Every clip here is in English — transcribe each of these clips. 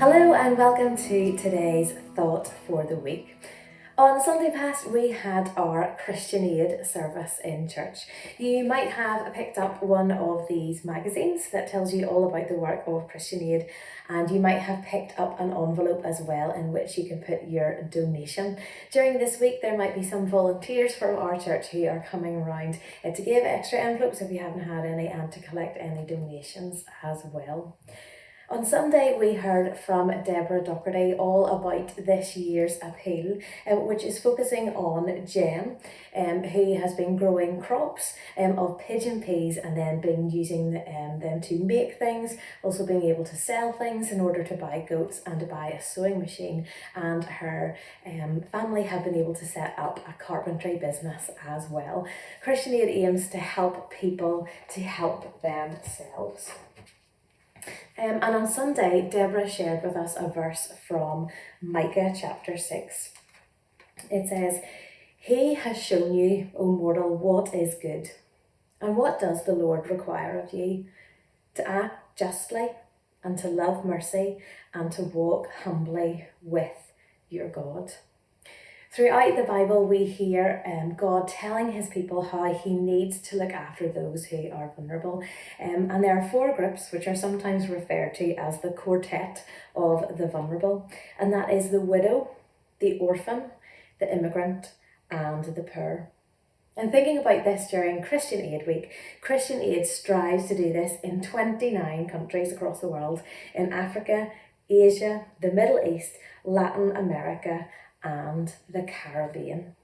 Hello and welcome to today's Thought for the Week. On Sunday past we had our Christian Aid service in church. You might have picked up one of these magazines that tells you all about the work of Christian Aid, and you might have picked up an envelope as well in which you can put your donation. During this week there might be some volunteers from our church who are coming around to give extra envelopes if you haven't had any and to collect any donations as well. On Sunday we heard from Deborah Doherty all about this year's appeal, which is focusing on Jen, who has been growing crops of pigeon peas and then been using them to make things, also being able to sell things in order to buy goats and to buy a sewing machine. And her family have been able to set up a carpentry business as well. Christian Aid aims to help people to help themselves. And on Sunday, Deborah shared with us a verse from Micah chapter 6. It says, "He has shown you, O mortal, what is good. And what does the Lord require of you? To act justly, and to love mercy, and to walk humbly with your God." Throughout the Bible, we hear God telling his people how he needs to look after those who are vulnerable. And there are four groups which are sometimes referred to as the quartet of the vulnerable. And that is the widow, the orphan, the immigrant, and the poor. And thinking about this during Christian Aid Week, Christian Aid strives to do this in 29 countries across the world, in Africa, Asia, the Middle East, Latin America, and the Caribbean.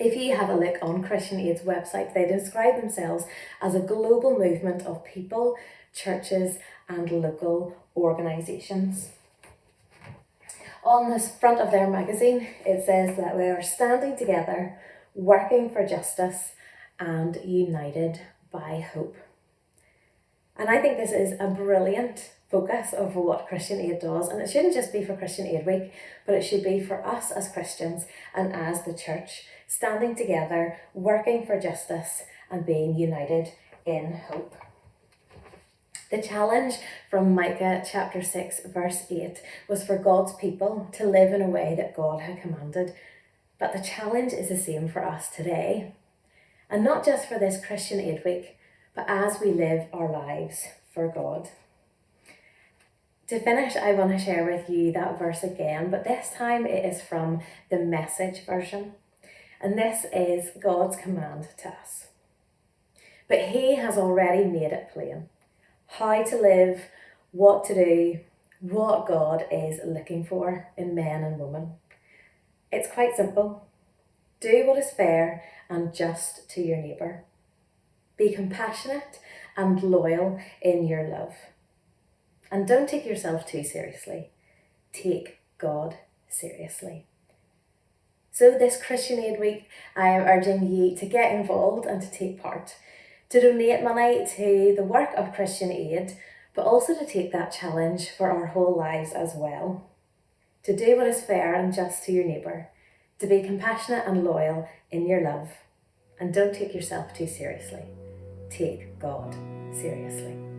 If you have a look on Christian Aid's website, they describe themselves as a global movement of people, churches, and local organisations. On the front of their magazine, it says that they are standing together, working for justice, and united by hope. And I think this is a brilliant focus of what Christian Aid does, and it shouldn't just be for Christian Aid Week, but it should be for us as Christians and as the church, standing together, working for justice and being united in hope. The challenge from Micah chapter 6 verse 8 was for God's people to live in a way that God had commanded, but the challenge is the same for us today, and not just for this Christian Aid Week, but as we live our lives for God. To finish, I want to share with you that verse again, but this time it is from the Message version. And this is God's command to us. But he has already made it plain how to live, what to do, what God is looking for in men and women. It's quite simple. Do what is fair and just to your neighbour. Be compassionate and loyal in your love. And don't take yourself too seriously. Take God seriously. So this Christian Aid Week, I am urging you to get involved and to take part, to donate money to the work of Christian Aid, but also to take that challenge for our whole lives as well. To do what is fair and just to your neighbour, to be compassionate and loyal in your love, and don't take yourself too seriously. Take God seriously.